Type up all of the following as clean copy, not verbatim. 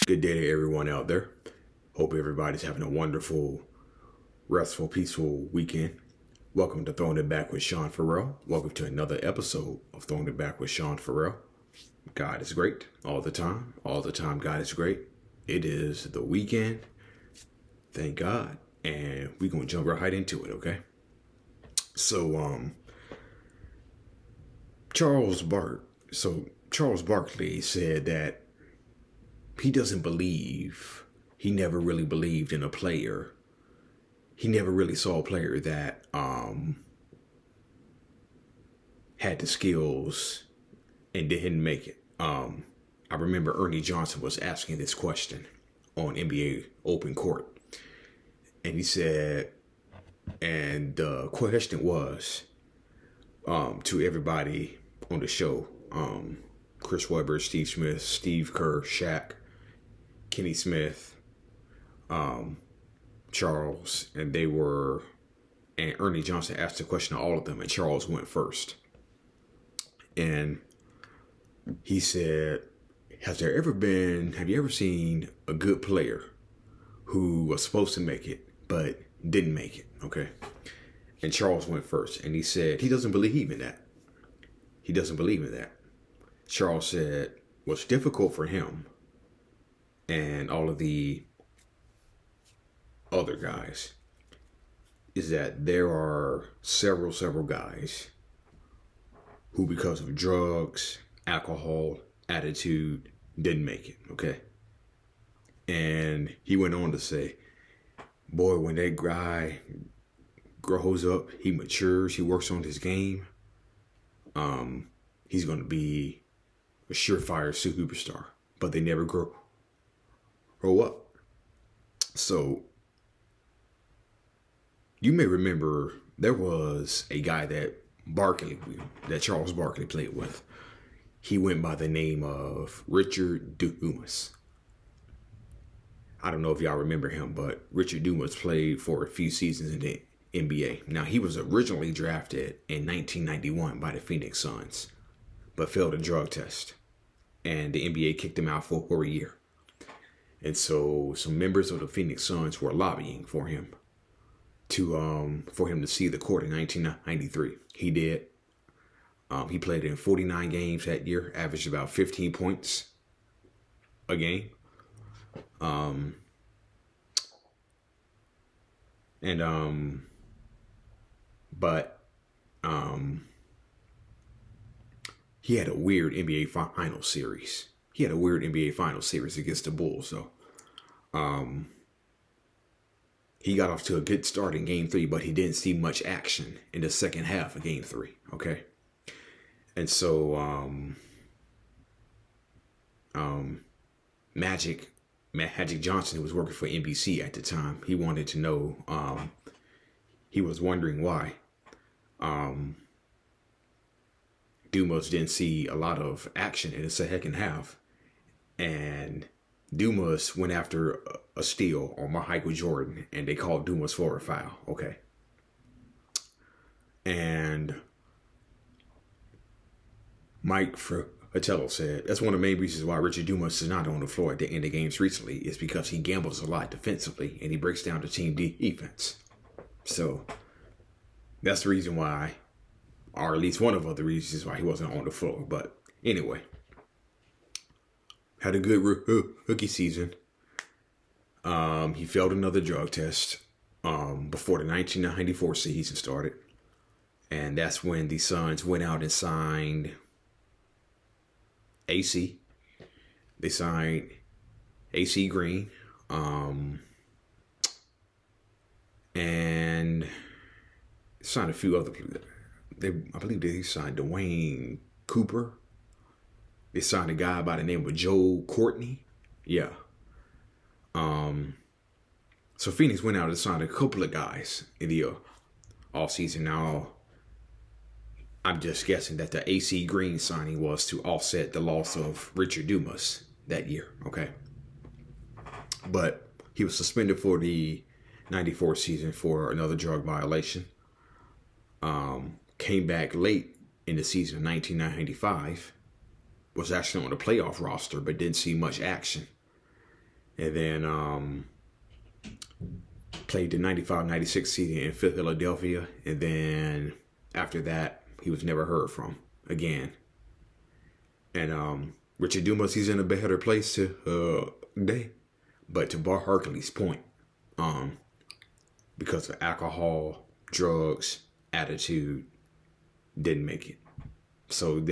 Good day to everyone out there. Hope everybody's having a wonderful, restful, peaceful weekend. Welcome to Throwing It Back with Sean Farrell. Welcome to another episode of Throwing It Back with Sean Farrell. God is great all the time. All the time, God is great. It is the weekend. Thank God. And we're going to jump right into it, okay? So, Charles Barkley said that he never really believed in a player. He never really saw a player that had the skills and didn't make it. I remember Ernie Johnson was asking this question on NBA Open Court. And he said, and the question was to everybody on the show, Chris Webber, Steve Smith, Steve Kerr, Shaq, Kenny Smith, Charles, and Ernie Johnson asked the question to all of them, and Charles went first. And he said, have you ever seen a good player who was supposed to make it, but didn't make it? Okay. And Charles went first, and he said, he doesn't believe in that. He doesn't believe in that. Charles said, what's difficult for him and all of the other guys is that there are several guys who, because of drugs, alcohol, attitude, didn't make it, okay? And he went on to say, boy, when that guy grows up, he matures, he works on his game, he's going to be a surefire superstar, but they never grow up. So you may remember there was a guy that Charles Barkley played with. He went by the name of Richard Dumas. I don't know if y'all remember him, but Richard Dumas played for a few seasons in the NBA. Now, he was originally drafted in 1991 by the Phoenix Suns, but failed a drug test. And the NBA kicked him out for a year. And so some members of the Phoenix Suns were lobbying for him to see the court in 1993. He did. He played in 49 games that year, averaged about 15 points a game. He had a weird NBA final series. Against the Bulls. So, he got off to a good start in Game 3, but he didn't see much action in the second half of Game 3. Okay. And so, Magic Johnson, who was working for NBC at the time, he wanted to know, he was wondering why Dumas didn't see a lot of action in the second half. And Dumas went after a steal on Michael Jordan, and they called Dumas for a foul. Okay. And Mike Fratello said that's one of the main reasons why Richard Dumas is not on the floor at the end of games recently is because he gambles a lot defensively and he breaks down the team defense. So that's the reason why, or at least one of the reasons why he wasn't on the floor. But anyway, had a good rookie season. He failed another drug test before the 1994 season started. And that's when the Suns went out and signed AC. They signed AC Green. And signed a few other people. I believe they signed Dwayne Cooper. They signed a guy by the name of Joe Courtney. Yeah. So Phoenix went out and signed a couple of guys in the offseason. Now, I'm just guessing that the AC Green signing was to offset the loss of Richard Dumas that year. Okay. But he was suspended for the 94 season for another drug violation. Came back late in the season of 1995. Was actually on the playoff roster, but didn't see much action. and then played the 95-96 season in Philadelphia, and then after that, he was never heard from again. And Richard Dumas, he's in a better place today. But to Barkley's point, because of alcohol, drugs, attitude, didn't make it. So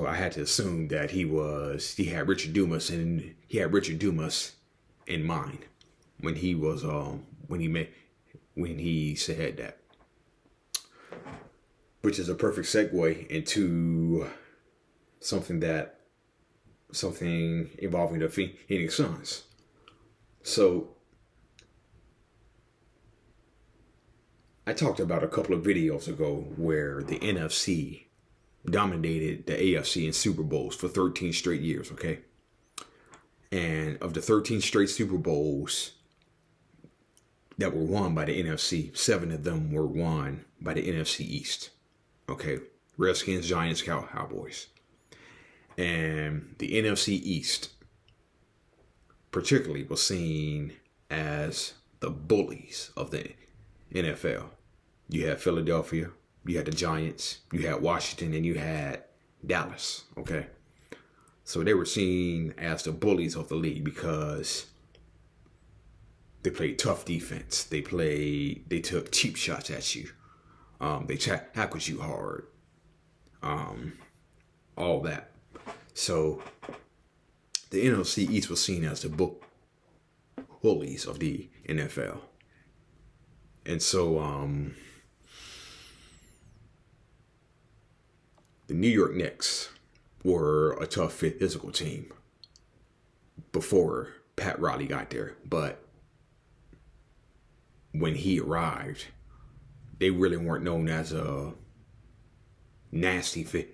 I had to assume that he had Richard Dumas in mind when he was when he said that. Which is a perfect segue into something involving the Phoenix Suns. So I talked about a couple of videos ago where the NFC dominated the AFC in Super Bowls for 13 straight years, okay? And of the 13 straight Super Bowls that were won by the NFC, 7 of them were won by the NFC East. Okay, Redskins, Giants, Cowboys. And the NFC East particularly was seen as the bullies of the NFL. You had Philadelphia, you had the Giants, you had Washington, and you had Dallas, okay? So they were seen as the bullies of the league because they played tough defense. They took cheap shots at you. They tackled you hard. All that. So the NFC East was seen as the bullies of the NFL. And so the New York Knicks were a tough physical team before Pat Riley got there. But when he arrived, they really weren't known as a nasty team.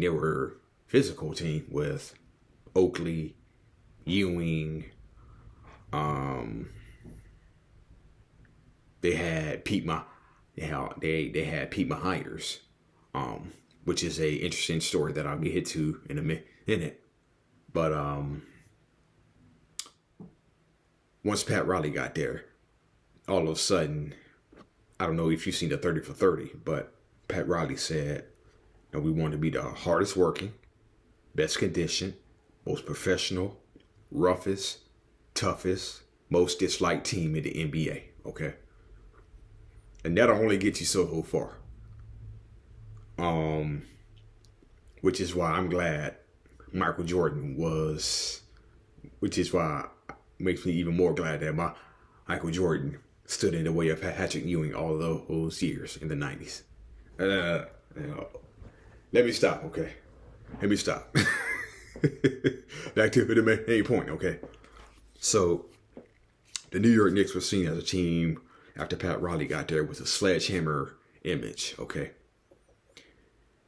They were a physical team with Oakley, Ewing. They had Pete Myers, which is a interesting story that I'll get to in a minute. But once Pat Riley got there, all of a sudden, I don't know if you've seen the 30 for 30, but Pat Riley said, we want to be the hardest working, best conditioned, most professional, roughest, toughest, most disliked team in the NBA, okay? And that'll only get you so far. Which is why I'm glad Michael Jordan which is why it makes me even more glad that Michael Jordan stood in the way of Patrick Ewing all those years in the 90s. Let me stop, okay? Let me stop. Back to the main point, okay? So, the New York Knicks were seen as a team after Pat Riley got there with a sledgehammer image, okay?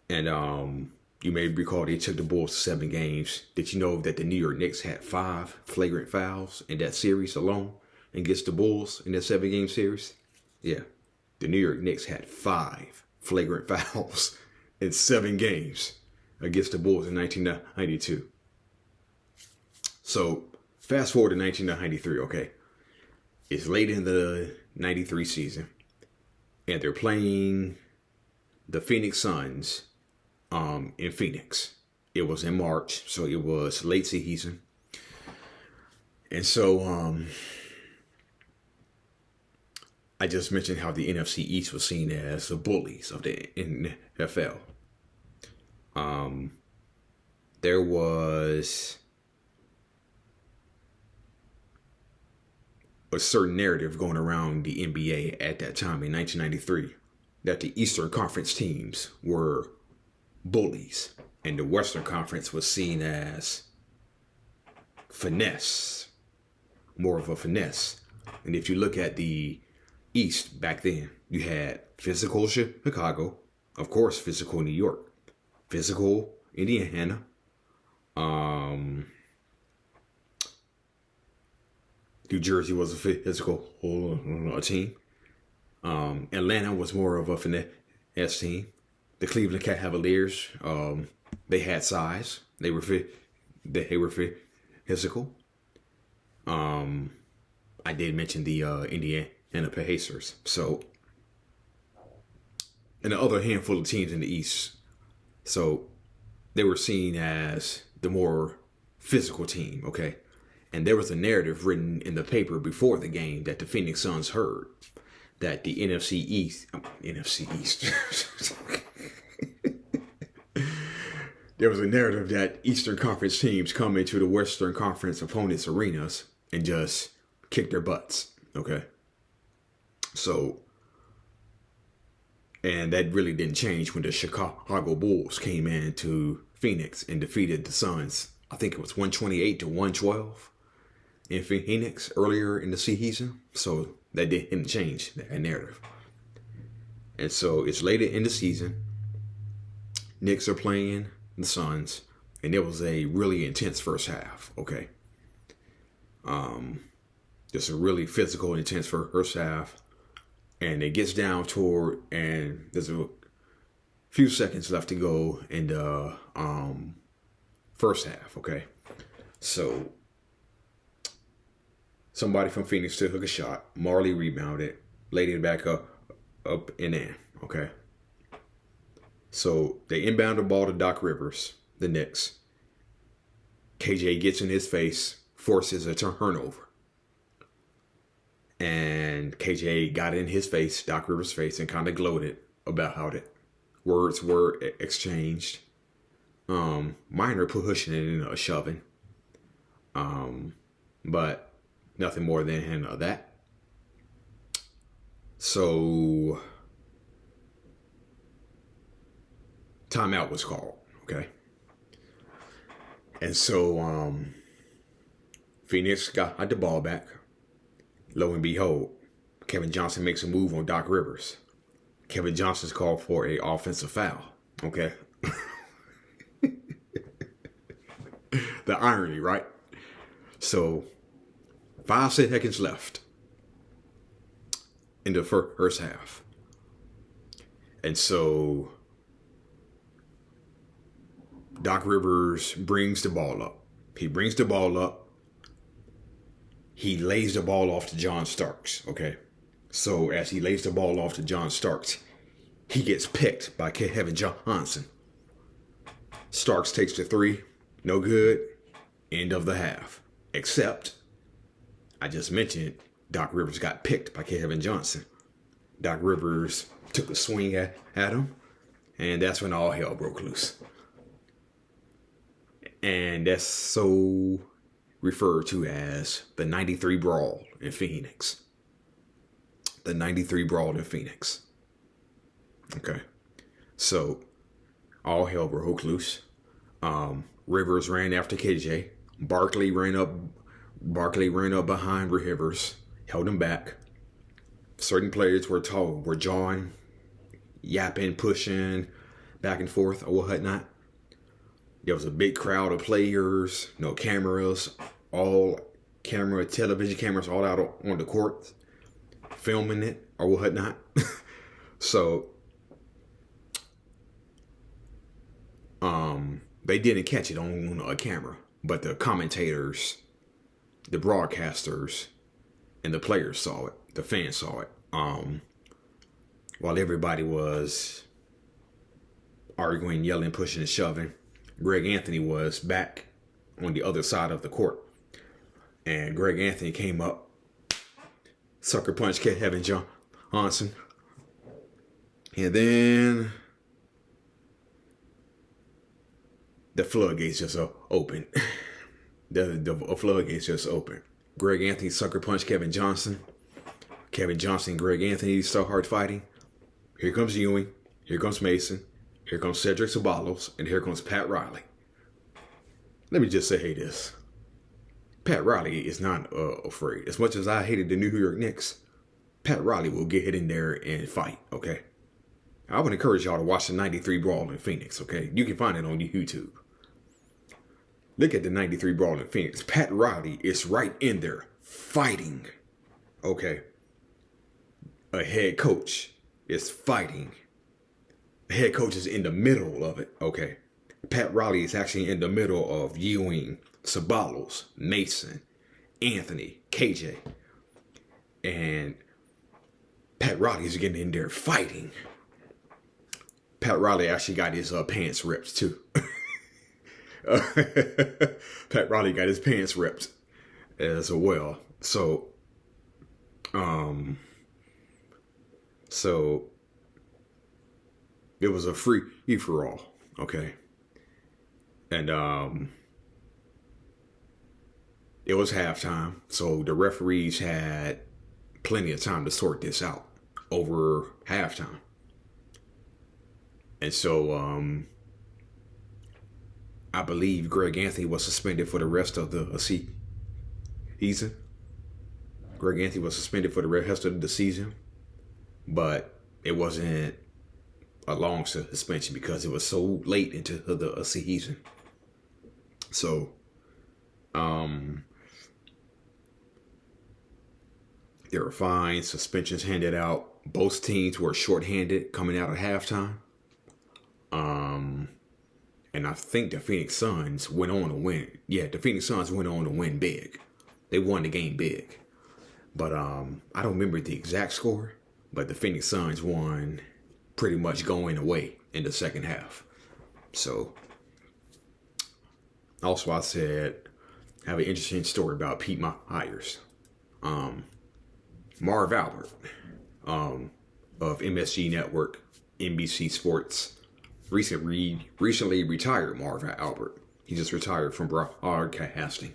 And you may recall they took the Bulls to 7 games. Did you know that the New York Knicks had 5 flagrant fouls in that series alone against the Bulls in that 7-game series? Yeah, the New York Knicks had 5 flagrant fouls in 7 games against the Bulls in 1992. So, fast forward to 1993, okay? It's late in the 93 season, and they're playing the Phoenix Suns in Phoenix. It was in March, so it was late season. And so I just mentioned how the NFC East was seen as the bullies of the NFL. There was a certain narrative going around the NBA at that time in 1993 that the Eastern Conference teams were bullies and the Western Conference was seen as finesse, more of a finesse. And if you look at the East back then, you had physical Chicago, of course, physical New York, physical Indiana, New Jersey was a physical team. Atlanta was more of a finesse team. The Cleveland Cavaliers, they had size. They were physical. I did mention the Indiana Pacers. So, and the other handful of teams in the East. So, they were seen as the more physical team, okay? And there was a narrative written in the paper before the game that the Phoenix Suns heard that the NFC East, there was a narrative that Eastern Conference teams come into the Western Conference opponents' arenas and just kick their butts, okay? So, and that really didn't change when the Chicago Bulls came into Phoenix and defeated the Suns. I think it was 128-112 in Phoenix earlier in the season. So that didn't change that narrative. And so it's later in the season. Knicks are playing the Suns. And it was a really intense first half, okay? Just a really physical, intense first half. And it gets down toward, and there's a few seconds left to go in the first half, okay? So, somebody from Phoenix took a shot. Marley rebounded, laid it back up and in, okay? So, they inbound the ball to Doc Rivers, the Knicks. KJ gets in his face, forces a turnover. And KJ got in his face, Doc Rivers' face, and kind of gloated about how the words were exchanged. Minor pushing it and shoving. But nothing more than that. So, timeout was called, okay? And so, Phoenix got the ball back. Lo and behold, Kevin Johnson makes a move on Doc Rivers. Kevin Johnson's called for an offensive foul. Okay. The irony, right? So, 5 seconds left in the first half. And so, Doc Rivers brings the ball up. He brings the ball up. He lays the ball off to John Starks, okay? So as he lays the ball off to John Starks, he gets picked by Kevin Johnson. Starks takes the 3, no good, end of the half. Except, I just mentioned, Doc Rivers got picked by Kevin Johnson. Doc Rivers took a swing at him, and that's when all hell broke loose. And that's so referred to as the 93 brawl in Phoenix. The 93 brawl in Phoenix. Okay. So, all hell broke loose. Rivers ran after KJ. Barkley ran up behind Rivers, held him back. Certain players were jawing, yapping, pushing, back and forth, or whatnot. There was a big crowd of players, no cameras, television cameras all out on the court, filming it or whatnot. So, they didn't catch it on a camera, but the commentators, the broadcasters, and the players saw it. The fans saw it. While everybody was arguing, yelling, pushing, and shoving, Greg Anthony was back on the other side of the court. And Greg Anthony came up, sucker punched Kevin Johnson. And then the floodgates just opened. The floodgates just opened. Greg Anthony sucker punched Kevin Johnson. Kevin Johnson and Greg Anthony start fighting. Here comes Ewing. Here comes Mason. Here comes Cedric Ceballos, and here comes Pat Riley. Let me just say this. Pat Riley is not afraid. As much as I hated the New York Knicks, Pat Riley will get in there and fight, okay? I would encourage y'all to watch the 93 Brawl in Phoenix, okay? You can find it on YouTube. Look at the 93 Brawl in Phoenix. Pat Riley is right in there fighting, okay? A head coach is fighting. The head coach is in the middle of it, okay? Pat Riley is actually in the middle of Ewing, Sabalos, Mason, Anthony, KJ, and Pat Riley's getting in there fighting. Pat Riley actually got his pants ripped too. Pat Riley got his pants ripped as well. So it was a free for all, okay? And it was halftime, so the referees had plenty of time to sort this out over halftime. And so I believe Greg Anthony was suspended for the rest of the season. Greg Anthony was suspended for the rest of the season, but it wasn't a long suspension because it was so late into the season. So, there were fines, suspensions handed out. Both teams were shorthanded coming out of halftime. And I think the Phoenix Suns went on to win. Yeah, the Phoenix Suns went on to win big. They won the game big. But I don't remember the exact score, but the Phoenix Suns won pretty much going away in the second half. So, also I said, I have an interesting story about Pete Myers. Marv Albert of MSG Network, NBC Sports, recently retired Marv Albert. He just retired from broadcasting.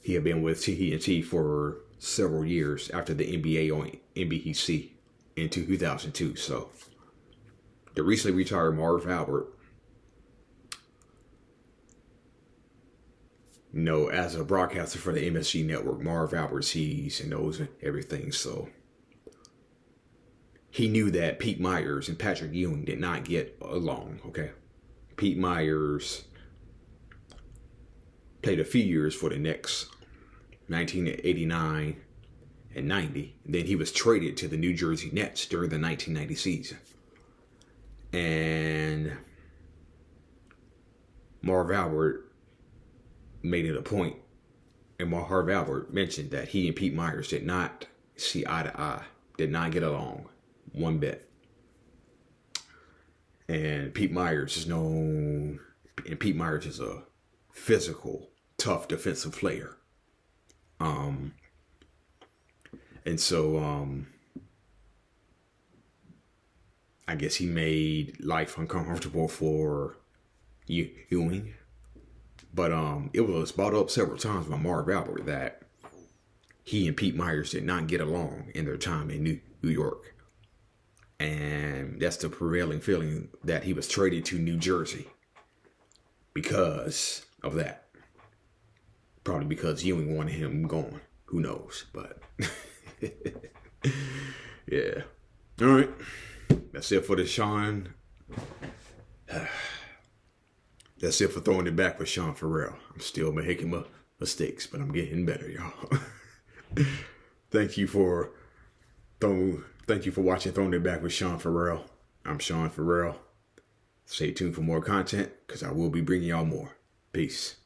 He had been with TNT for several years after the NBA on NBC in 2002. So the recently retired Marv Albert, as a broadcaster for the MSG Network, Marv Albert sees and knows everything. So he knew that Pete Myers and Patrick Ewing did not get along, okay? Pete Myers played a few years for the Knicks, 1989 and 90. And then he was traded to the New Jersey Nets during the 1990 season. And Marv Albert made it a point, and Marv Albert mentioned that he and Pete Myers did not see eye to eye, did not get along one bit. And Pete Myers is known, and Pete Myers is a physical, tough defensive player. And so I guess he made life uncomfortable for Ewing. But it was brought up several times by Marv Albert that he and Pete Myers did not get along in their time in New York. And that's the prevailing feeling, that he was traded to New Jersey because of that. Probably because Ewing wanted him gone. Who knows? But yeah. All right. That's it for the Sean. That's it for throwing it back with Sean Farrell. I'm still making mistakes, but I'm getting better, y'all. Thank you for watching Throwing It Back with Sean Farrell. I'm Sean Farrell. Stay tuned for more content, because I will be bringing y'all more. Peace.